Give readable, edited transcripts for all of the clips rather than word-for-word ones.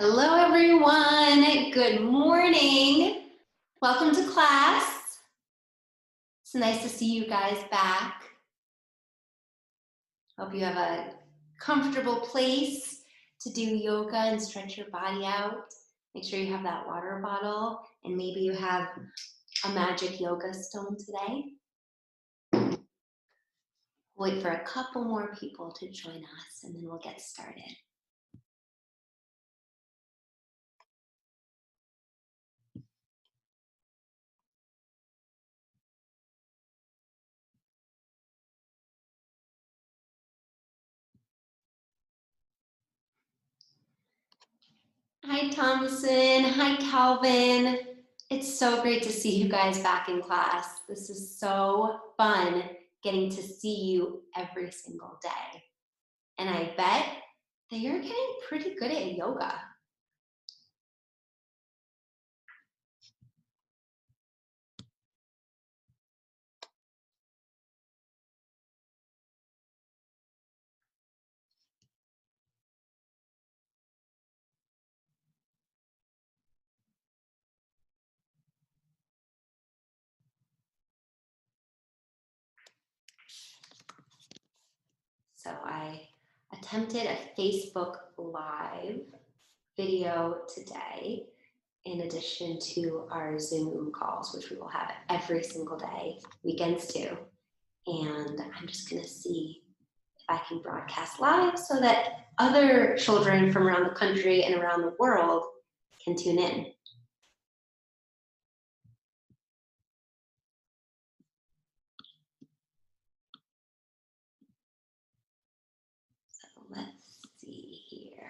Hello, everyone. Good morning. Welcome to class. It's nice to see you guys back. Hope you have a comfortable place to do yoga and stretch your body out. Make sure you have that water bottle, and maybe you have a magic yoga stone today. Wait for a couple more people to join us, and then we'll get started. Hi, Thompson. Hi, Calvin. It's so great to see you guys back in class. This is so fun getting to see you every single day. And I bet that you're getting pretty good at yoga. So I attempted a Facebook Live video today in addition to our Zoom calls, which we will have every single day, weekends too. And I'm just gonna see if I can broadcast live so that other children from around the country and around the world can tune in. So let's see here.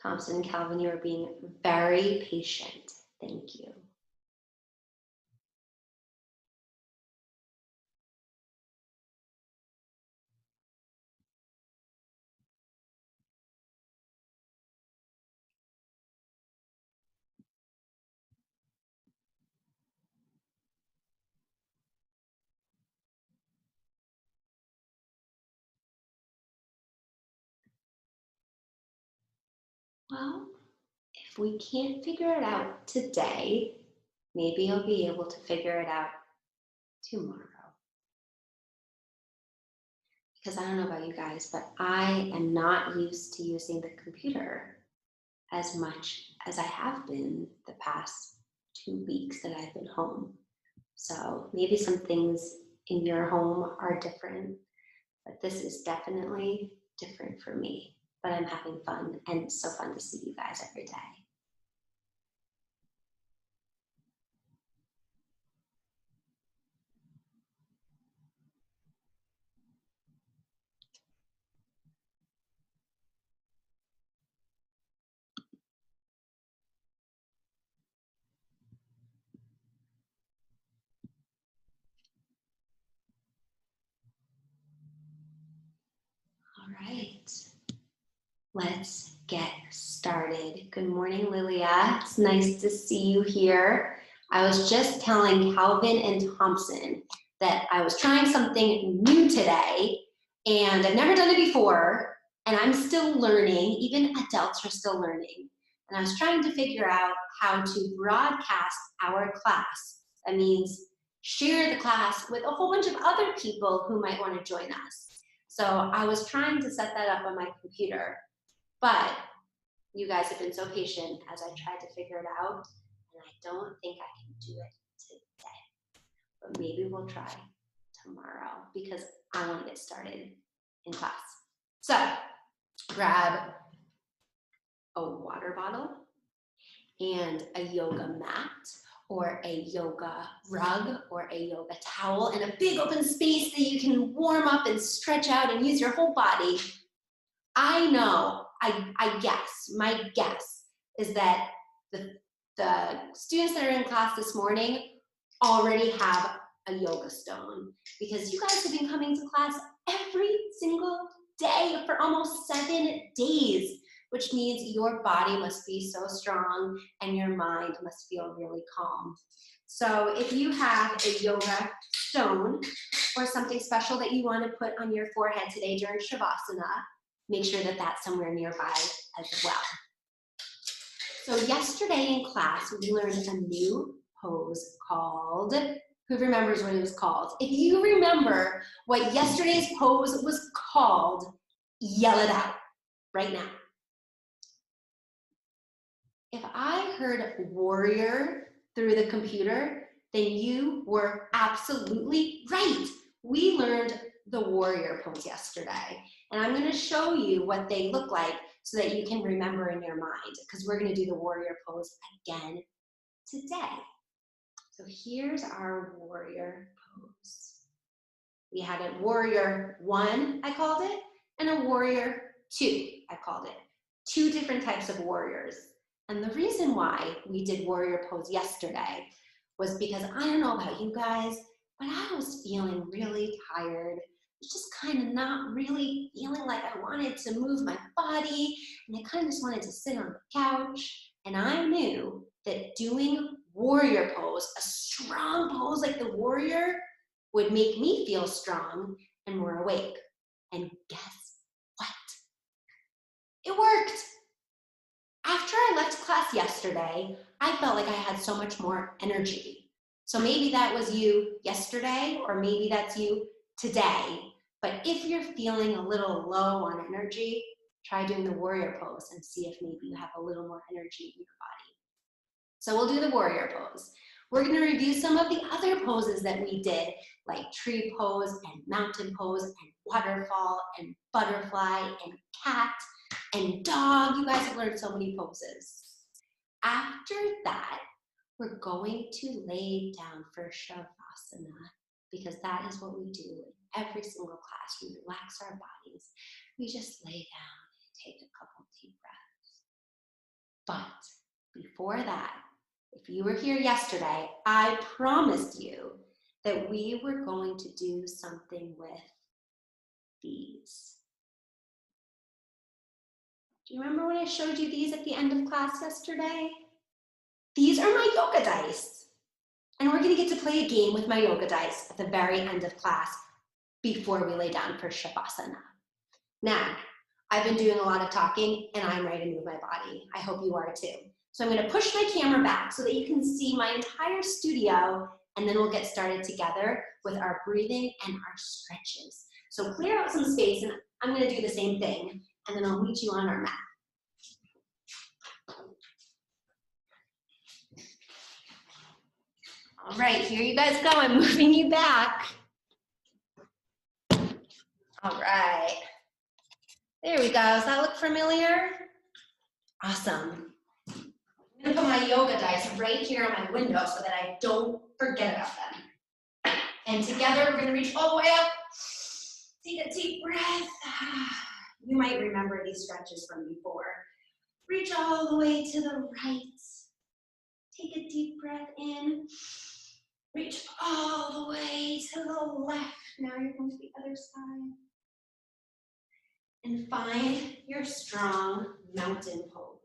Thompson and Calvin, you are being very patient. Thank you. Well, if we can't figure it out today, maybe you'll be able to figure it out tomorrow. Because I don't know about you guys, but I am not used to using the computer as much as I have been the past 2 weeks that I've been home. So maybe some things in your home are different, but this is definitely different for me. But I'm having fun, and it's so fun to see you guys every day. All right, let's get started. Good morning, Lilia. It's nice to see you here. I was just telling Calvin and Thompson that I was trying something new today, and I've never done it before, and I'm still learning. Even adults are still learning. And I was trying to figure out how to broadcast our class. That means share the class with a whole bunch of other people who might want to join us. So I was trying to set that up on my computer, but you guys have been so patient as I tried to figure it out, and I don't think I can do it today. But maybe we'll try tomorrow because I want to get started in class. So grab a water bottle and a yoga mat or a yoga rug or a yoga towel and a big open space that you can warm up and stretch out and use your whole body. I know, my guess is that the students that are in class this morning already have a yoga stone because you guys have been coming to class every single day for almost 7 days, which means your body must be so strong and your mind must feel really calm. So if you have a yoga stone or something special that you want to put on your forehead today during Shavasana, make sure that that's somewhere nearby as well. So yesterday in class, we learned a new pose called, who remembers what it was called? If you remember what yesterday's pose was called, yell it out right now. If I heard warrior through the computer, then you were absolutely right. We learned the warrior pose yesterday, and I'm going to show you what they look like so that you can remember in your mind, because we're going to do the warrior pose again today. So here's our warrior pose. We had a warrior 1, I called it, and a warrior 2, I called it. 2 different types of warriors. And the reason why we did warrior pose yesterday was because I don't know about you guys, but I was feeling really tired. I was just kind of not really feeling like I wanted to move my body, and I kind of just wanted to sit on the couch. And I knew that doing warrior pose, a strong pose like the warrior, would make me feel strong and more awake. And guess what? It worked. After I left class yesterday, I felt like I had so much more energy. So maybe that was you yesterday, or maybe that's you today. But if you're feeling a little low on energy, try doing the warrior pose and see if maybe you have a little more energy in your body. So we'll do the warrior pose. We're going to review some of the other poses that we did, like tree pose and mountain pose and waterfall and butterfly and cat and dog. You guys have learned so many poses. After that, we're going to lay down for Shavasana, because that is what we do in every single class. We relax our bodies. We just lay down and take a couple deep breaths. But before that, if you were here yesterday, I promised you that we were going to do something with these. Do you remember when I showed you these at the end of class yesterday? These are my yoga dice. And we're going to get to play a game with my yoga dice at the very end of class before we lay down for Shavasana. Now, I've been doing a lot of talking and I'm ready to move my body. I hope you are too. So I'm going to push my camera back so that you can see my entire studio, and then we'll get started together with our breathing and our stretches. So clear out some space, and I'm going to do the same thing, and then I'll meet you on our mat. All right, here you guys go. I'm moving you back. All right. There we go. Does that look familiar? Awesome. I'm gonna put my yoga dice right here on my window so that I don't forget about them. And together we're gonna reach all the way up. Take a deep breath. You might remember these stretches from before. Reach all the way to the right. Take a deep breath in. Reach all the way to the left. Now you're going to the other side. And find your strong mountain pose.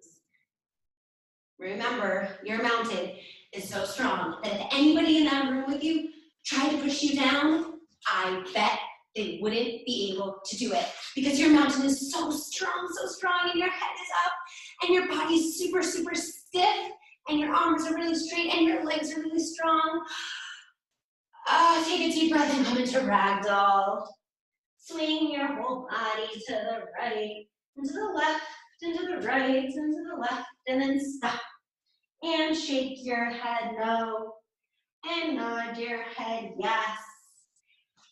Remember, your mountain is so strong that if anybody in that room with you tried to push you down, I bet they wouldn't be able to do it, because your mountain is so strong, and your head is up, and your body's super, super stiff, and your arms are really straight, and your legs are really strong. Take a deep breath and come into ragdoll. Swing your whole body to the right, and to the left, and to the right, and to the left, and then stop. And shake your head no, and nod your head yes.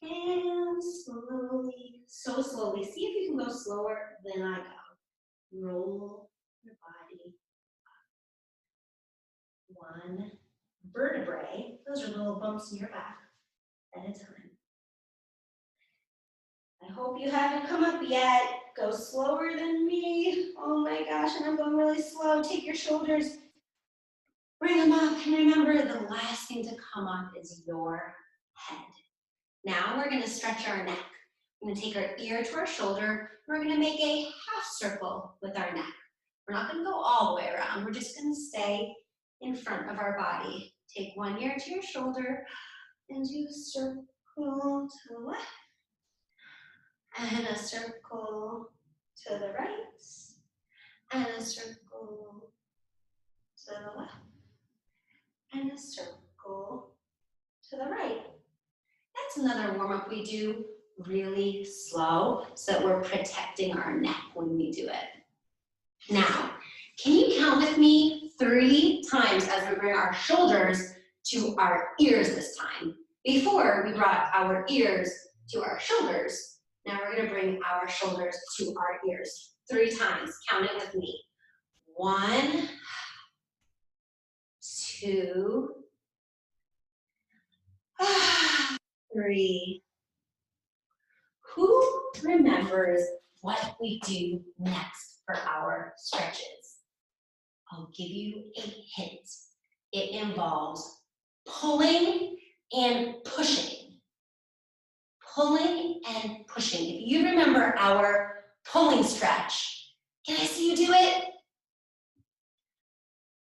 And slowly, so slowly, see if you can go slower than I go. Roll your body up. One vertebrae, those are little bumps in your back, at a time. I hope you haven't come up yet. Go slower than me. Oh my gosh, and I'm going really slow. Take your shoulders, bring them up, and remember the last thing to come up is your head. Now we're gonna stretch our neck. We're gonna take our ear to our shoulder. We're gonna make a half circle with our neck. We're not gonna go all the way around. We're just gonna stay in front of our body. Take one ear to your shoulder and do a circle to the left and a circle to the right and a circle to the left and a circle to the right. That's another warm-up we do really slow so that we're protecting our neck when we do it. Now, can you count with me 3 times as we bring our shoulders to our ears this time? Before, we brought our ears to our shoulders. Now we're gonna bring our shoulders to our ears. 3 times, count it with me. 1, 2, 3. Who remembers what we do next for our stretches? I'll give you a hint. It involves pulling and pushing. Pulling and pushing. If you remember our pulling stretch, can I see you do it?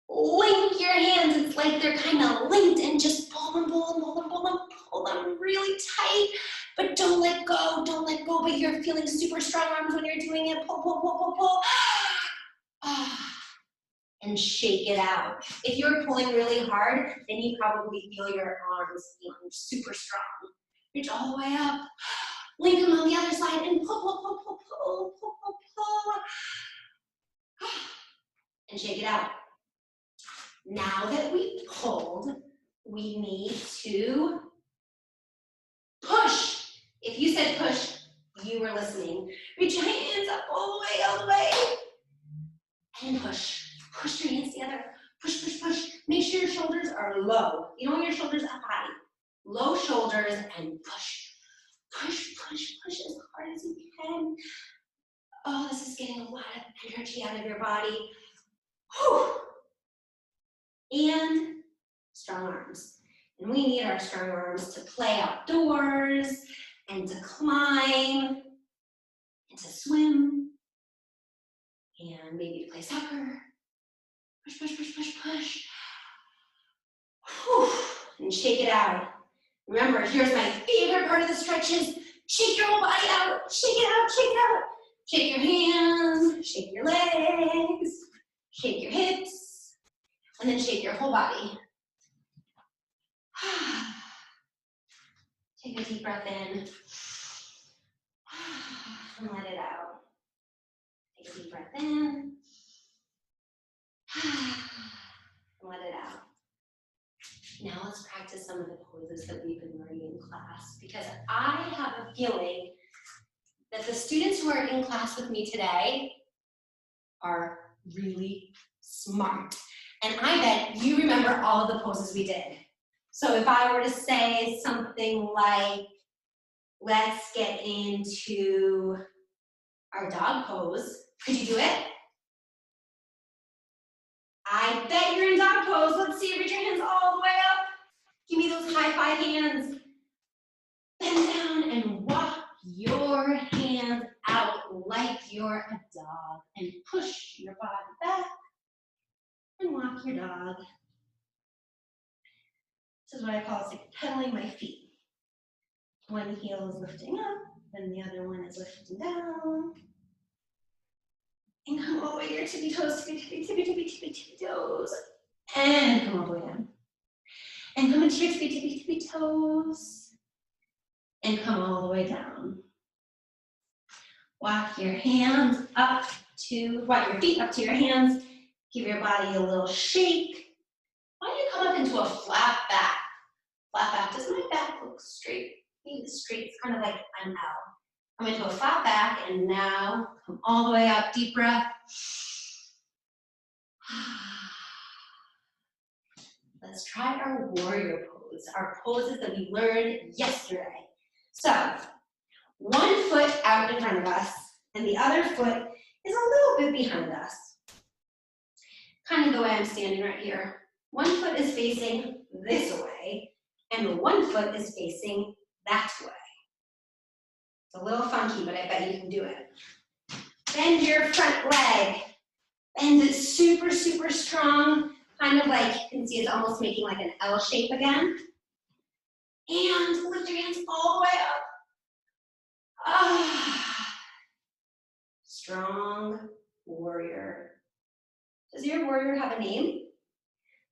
Link your hands. It's like they're kind of linked and just pull them, pull them, pull them, pull them, pull them really tight. But don't let go, don't let go. But you're feeling super strong arms when you're doing it. Pull, pull, pull, pull, pull. And shake it out. If you're pulling really hard, then you probably feel your arms feeling super strong. Reach all the way up. Link them on the other side and pull, pull, pull, pull, pull, pull, pull, pull. And shake it out. Now that we pulled, we need to push. If you said push, you were listening. Reach your hands up all the way, and push. Push your hands together. Push, push, push. Make sure your shoulders are low. You don't want your shoulders up high. Low shoulders and push. Push, push, push as hard as you can. Oh, this is getting a lot of energy out of your body. Whew. And strong arms. And we need our strong arms to play outdoors and to climb and to swim and maybe to play soccer. Push, push, push, push, push. Whew. And shake it out. Remember, here's my favorite part of the stretches. Shake your whole body out. Shake it out, shake it out. Shake your hands, shake your legs, shake your hips, and then shake your whole body. Take a deep breath in and let it out. Take a deep breath in and let it out. Now let's practice some of the poses that we've been learning in class, because I have a feeling that the students who are in class with me today are really smart. And I bet you remember all of the poses we did. So if I were to say something like, let's get into our dog pose, could you do it? I bet you're in dog pose. Let's see, reach your hands all the way up. Give me those high five hands. Bend down and walk your hands out like you're a dog. And push your body back and walk your dog. This is what I call pedaling my feet. One heel is lifting up, and the other one is lifting down. And come all the way to your tippy toes, tippy toes. And come all the way down. And come into your tippy toes. And come all the way down. Walk your hands up to, walk your feet up to your hands. Give your body a little shake. Why don't you come up into a flat back? Flat back. Does my back look straight? Maybe straight. It's kind of like I'm out. Come into a flat back, and now come all the way up. Deep breath. Let's try our warrior pose, our poses that we learned yesterday. So, one foot out in front of us, and the other foot is a little bit behind us. Kind of the way I'm standing right here. One foot is facing this way, and the one foot is facing that way. It's a little funky, but I bet you can do it. Bend your front leg. Bend it super, super strong. Kind of like, you can see it's almost making like an L shape again. And lift your hands all the way up. Ah. Strong warrior. Does your warrior have a name?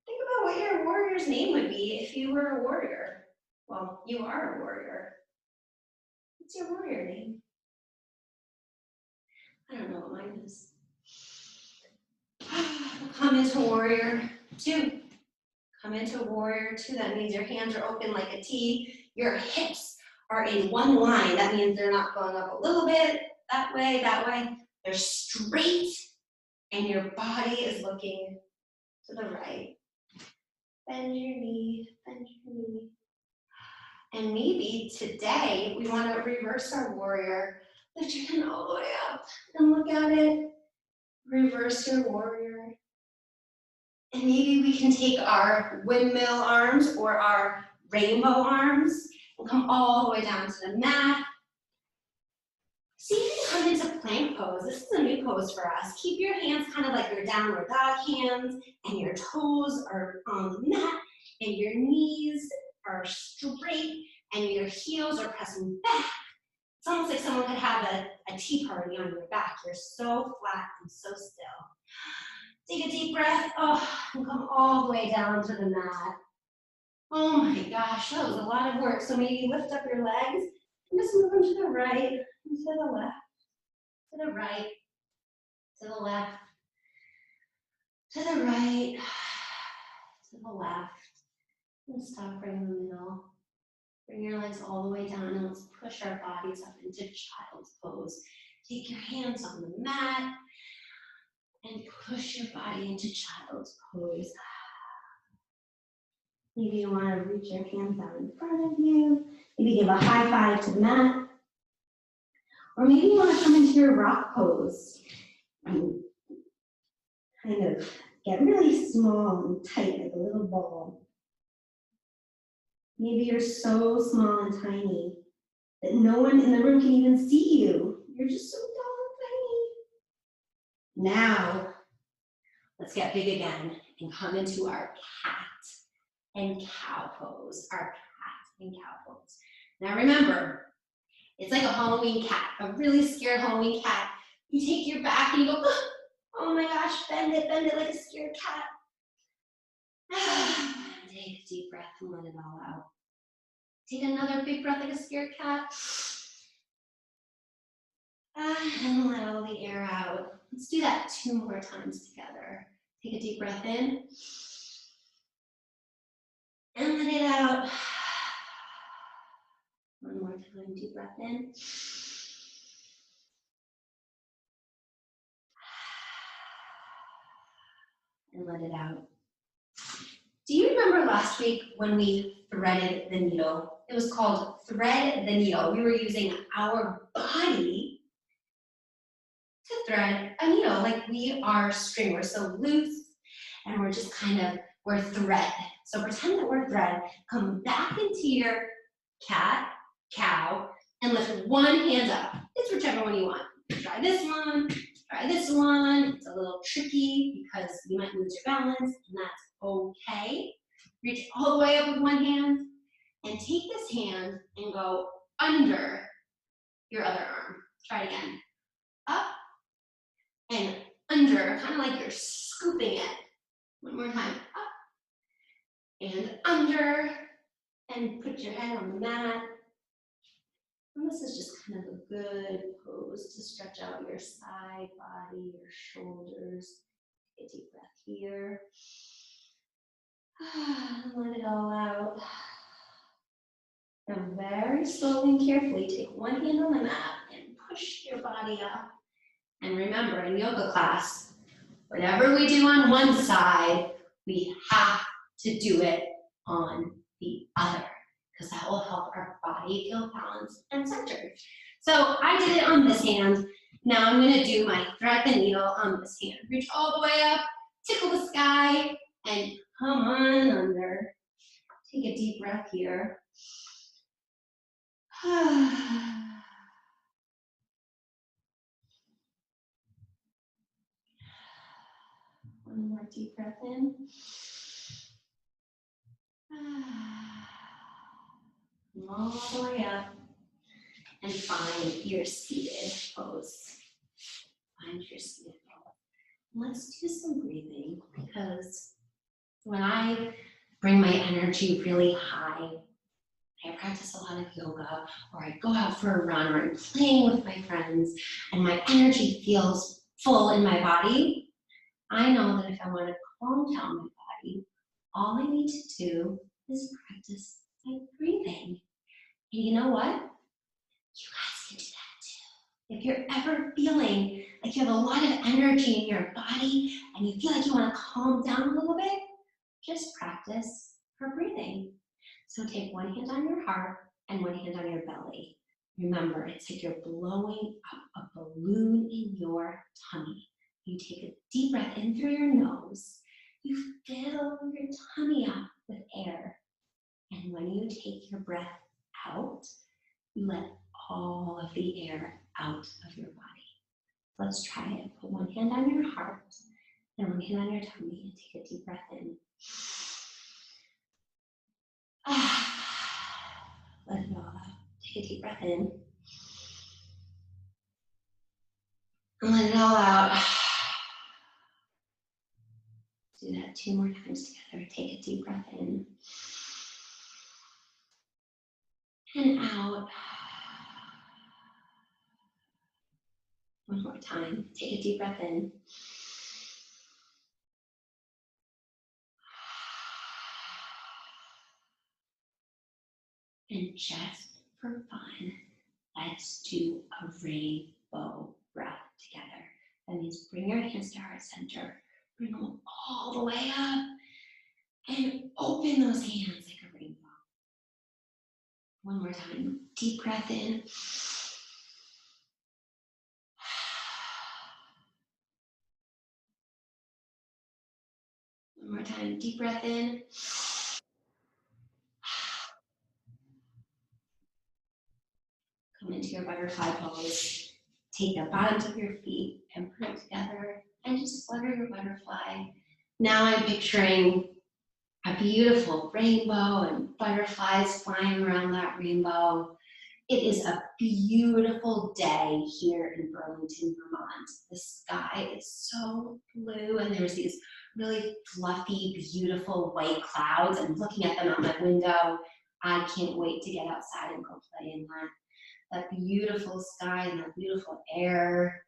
Think about what your warrior's name would be if you were a warrior. Well, you are a warrior. What's your warrior name? I don't know what mine is. Come into warrior 2. Come into warrior 2. That means your hands are open like a T. Your hips are in one line. That means they're not going up a little bit, that way, that way. They're straight, and your body is looking to the right. Bend your knee, bend your knee. And maybe today we want to reverse our warrior. Lift your hand all the way up and look at it. Reverse your warrior. And maybe we can take our windmill arms or our rainbow arms and come all the way down to the mat. See if you can come into plank pose. This is a new pose for us. Keep your hands kind of like your downward dog hands, and your toes are on the mat, and your knees are straight, and your heels are pressing back. It's almost like someone could have a tea party on your back. You're so flat and so still. Take a deep breath, and come all the way down to the mat. Oh my gosh, that was a lot of work. So maybe lift up your legs and just move them to the right and to the left, to the right, to the left, to the right, to the left. And stop right in the middle. Bring your legs all the way down and let's push our bodies up into child's pose. Take your hands on the mat and push your body into child's pose. Maybe you want to reach your hands out in front of you. Maybe give a high five to the mat. Or maybe you want to come into your rock pose and kind of get really small and tight like a little ball. Maybe you're so small and tiny that no one in the room can even see you. You're just so tall and tiny. Now, let's get big again and come into our cat and cow pose. Our cat and cow pose. Now remember, it's like a Halloween cat, a really scared Halloween cat. You take your back and you go, oh my gosh, bend it like a scared cat. Take a deep breath and let it all out. Take another big breath like a scared cat. And let all the air out. Let's do that 2 more times together. Take a deep breath in. And let it out. 1 more time, deep breath in. And let it out. Do you remember last week when we threaded the needle? It was called thread the needle. We were using our body to thread a needle. Like we are string. We're so loose and we're just we're thread. So pretend that we're thread. Come back into your cat, cow, and lift one hand up. It's whichever one you want. Try this one, try this one. It's a little tricky because you might lose your balance, and that's okay. Reach all the way up with one hand and take this hand and go under your other arm. Try it again. Up and under, kind of like you're scooping it. 1 more time. Up and under, and put your head on the mat. And this is just kind of a good pose to stretch out your side body, your shoulders. Take a deep breath here. Let it all out. Now very slowly and carefully take one hand on the mat and push your body up. And remember, in yoga class, whatever we do on one side, we have to do it on the other, because that will help our body feel balanced and centered. So I did it on this hand. Now I'm going to do my thread the needle on this hand. Reach all the way up, tickle the sky, and come on under. Take a deep breath here. One more deep breath in. All the way up. And find your seated pose. Find your seated pose. Let's do some breathing, because when I bring my energy really high, I practice a lot of yoga, or I go out for a run, or I'm playing with my friends, and my energy feels full in my body, I know that if I want to calm down my body, all I need to do is practice my breathing. And you know what? You guys can do that too. If you're ever feeling like you have a lot of energy in your body and you feel like you want to calm down a little bit, just practice for breathing. So take one hand on your heart and one hand on your belly. Remember, it's like you're blowing up a balloon in your tummy. You take a deep breath in through your nose. You fill your tummy up with air. And when you take your breath out, you let all of the air out of your body. Let's try it. Put one hand on your heart and one hand on your tummy and take a deep breath in. Let it all out. Take a deep breath in. And let it all out. Do that 2 more times together. Take a deep breath in. And out. One more time. Take a deep breath in. And just for fun, let's do a rainbow breath together. That means bring your hands to heart center. Bring them all the way up. And open those hands like a rainbow. One more time. Deep breath in. One more time. Deep breath in. Come into your butterfly pose. Take the bottoms of your feet and put them together and just flutter your butterfly. Now I'm picturing a beautiful rainbow and butterflies flying around that rainbow. It is a beautiful day here in Burlington, Vermont. The sky is so blue and there's these really fluffy, beautiful white clouds. I'm looking at them out my window. I can't wait to get outside and go play in that beautiful sky and that beautiful air.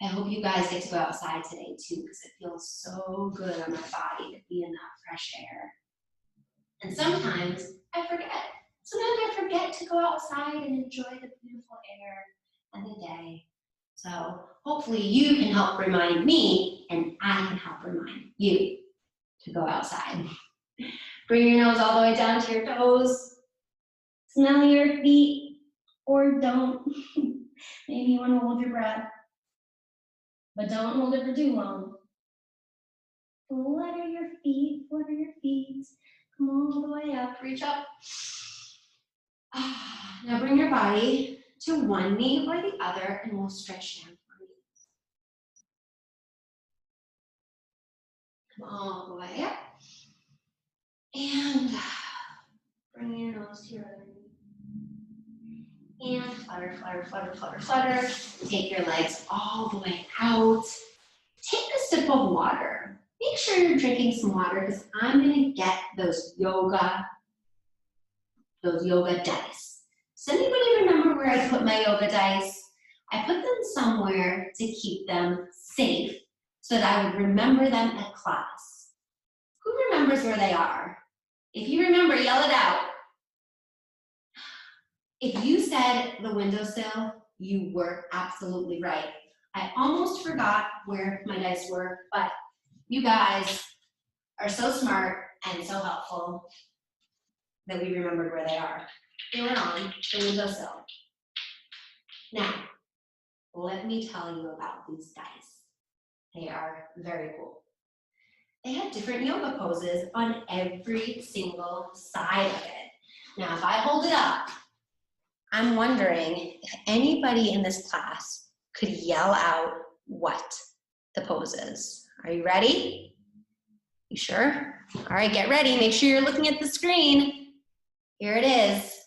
I hope you guys get to go outside today too, because it feels so good on my body to be in that fresh air. And sometimes I forget. Sometimes I forget to go outside and enjoy the beautiful air and the day. So hopefully you can help remind me and I can help remind you to go outside. Bring your nose all the way down to your toes. Smell your feet or don't. Maybe you want to hold your breath, but don't hold it for too long. Flutter your feet, flutter your feet. Come all the way up, reach up. Now bring your body to one knee or the other and we'll stretch down for a minute. Come all the way up. And bring your nose to your other knee. And flutter, flutter, flutter, flutter, flutter. Take your legs all the way out. Take a sip of water. Make sure you're drinking some water because I'm gonna get those yoga dice. Does anybody remember where I put my yoga dice? I put them somewhere to keep them safe so that I would remember them at class. Who remembers where they are? If you remember, yell it out. If you said the windowsill, you were absolutely right. I almost forgot where my dice were, but you guys are so smart and so helpful that we remembered where they are. They were on the windowsill. Now, let me tell you about these dice. They are very cool. they have different yoga poses on every single side of it. Now, if I hold it up, I'm wondering if anybody in this class could yell out what the pose is. Are you ready? You sure? All right, get ready. Make sure you're looking at the screen. Here it is.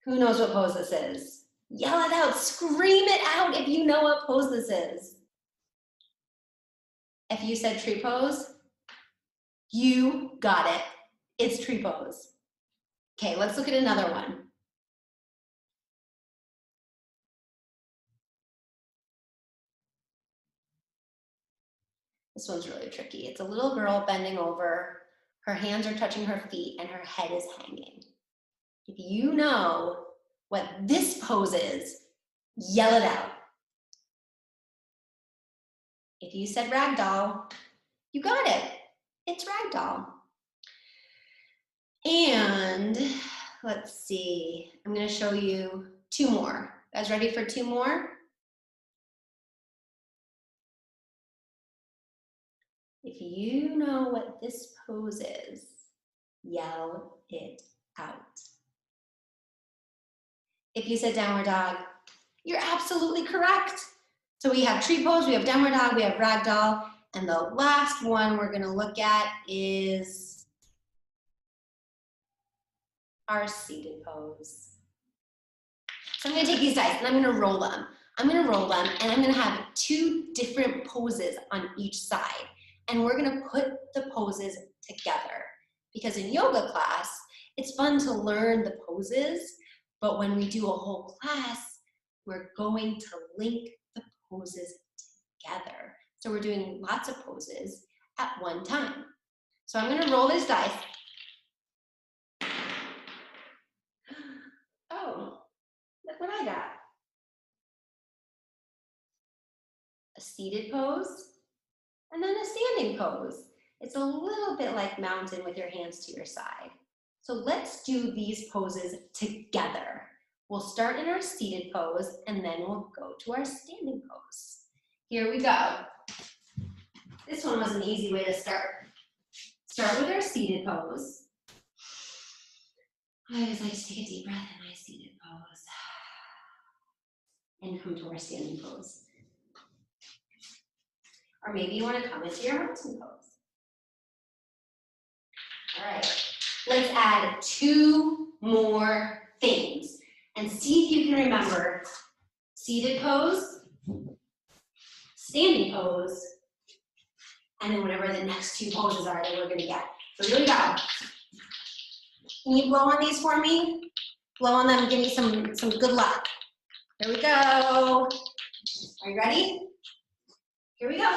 Who knows what pose this is? Yell it out, scream it out if you know what pose this is. If you said tree pose, you got it. It's tree pose. Okay, let's look at another one. This one's really tricky. It's a little girl bending over. Her hands are touching her feet and her head is hanging. If you know what this pose is, yell it out. If you said ragdoll, you got it. It's ragdoll. And let's see, I'm going to show you two more. You guys ready for two more? If you know what this pose is, yell it out. If you said downward dog, you're absolutely correct. So we have tree pose, we have downward dog, we have ragdoll, and the last one we're going to look at is our seated pose. So I'm going to take these dice and I'm going to roll them. I'm going to roll them and I'm going to have two different poses on each side. And we're going to put the poses together. Because in yoga class, it's fun to learn the poses, but when we do a whole class, we're going to link the poses together. So we're doing lots of poses at one time. So I'm going to roll this dice. Oh, look what I got. A seated pose, and then a standing pose. It's a little bit like mountain with your hands to your side. So let's do these poses together. We'll start in our seated pose, and then we'll go to our standing pose. Here we go. This one was an easy way to start. Start with our seated pose. I always like to take a deep breath in my seated pose. And come to our standing pose. Or maybe you want to come into your mountain pose. All right, let's add two more things and see if you can remember seated pose, standing pose, and then whatever the next two poses are that we're going to get. So here we go. Can you blow on these for me? Blow on them and give me some good luck. Here we go. Are you ready? Here we go.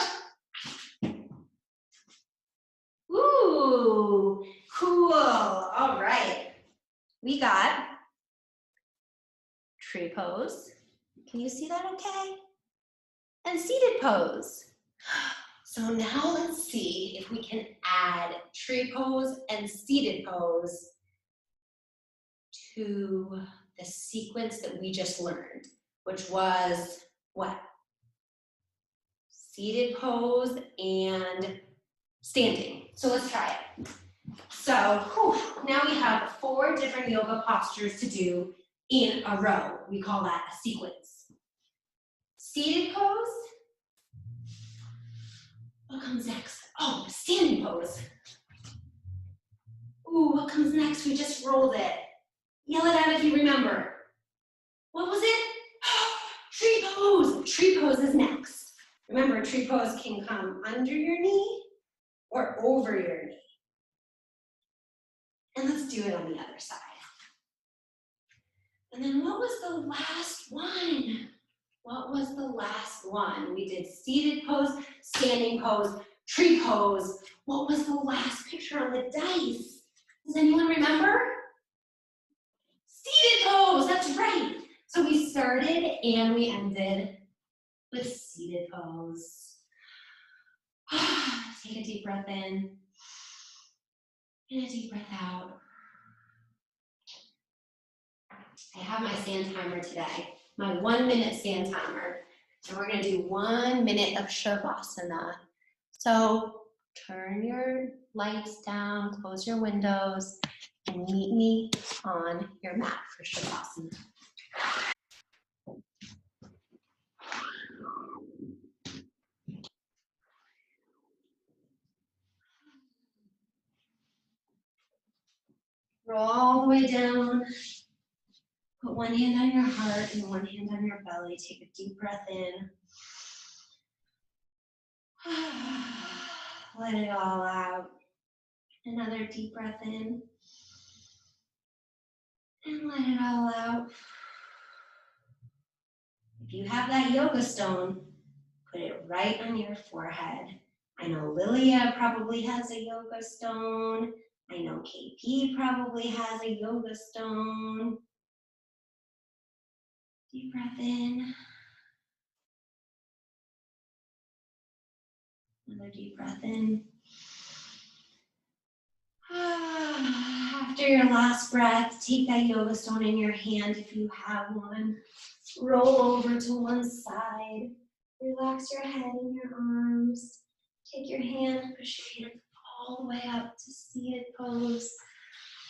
Ooh, cool. All right. We got tree pose. Can you see that okay? And seated pose. So now let's see if we can add tree pose and seated pose to the sequence that we just learned, which was what? Seated pose and standing. So let's try it. So now we have 4 different yoga postures to do in a row. We call that a sequence. Seated pose. What comes next? Oh, standing pose. Ooh, what comes next? We just rolled it. Yell it out if you remember. What was it? Tree pose. Tree pose is next. Remember, tree pose can come under your knee or over your knee. And let's do it on the other side. And then what was the last one? What was the last one? We did seated pose, standing pose, tree pose. What was the last picture on the dice? Does anyone remember? Seated pose, that's right. So we started and we ended with seated pose. Take a deep breath in and a deep breath out. I have my stand timer today, my 1-minute stand timer. And we're gonna do 1 minute of Shavasana. So turn your lights down, close your windows, and meet me on your mat for Shavasana. Roll all the way down. Put one hand on your heart and one hand on your belly. Take a deep breath in. Let it all out. Another deep breath in. And let it all out. If you have that yoga stone, put it right on your forehead. I know Lilia probably has a yoga stone. I know KP probably has a yoga stone. Deep breath in. Another deep breath in. After your last breath, take that yoga stone in your hand if you have one. Roll over to one side. Relax your head and your arms. Take your hand, push your hands all the way up to seated pose.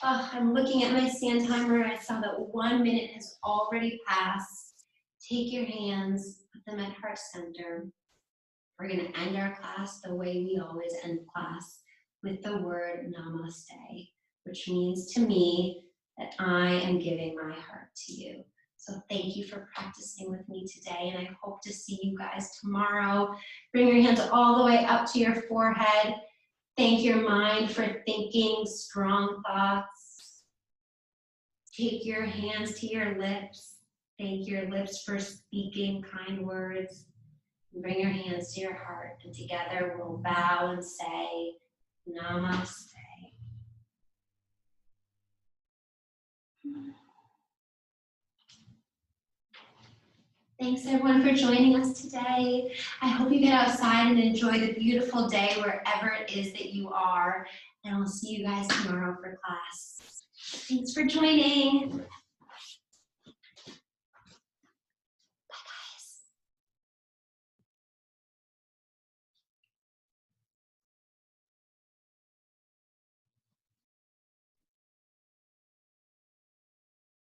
I'm looking at my stand timer. I saw that 1 minute has already passed. Take your hands, put them at heart center. We're going to end our class the way we always end class, with the word namaste, which means to me that I am giving my heart to you. So thank you for practicing with me today, and I hope to see you guys tomorrow. Bring your hands all the way up to your forehead. Thank your mind for thinking strong thoughts. Take your hands to your lips. Thank your lips for speaking kind words. Bring your hands to your heart, and together we'll bow and say, Namaste. Thanks everyone for joining us today. I hope you get outside and enjoy the beautiful day wherever it is that you are. And I'll see you guys tomorrow for class. Thanks for joining.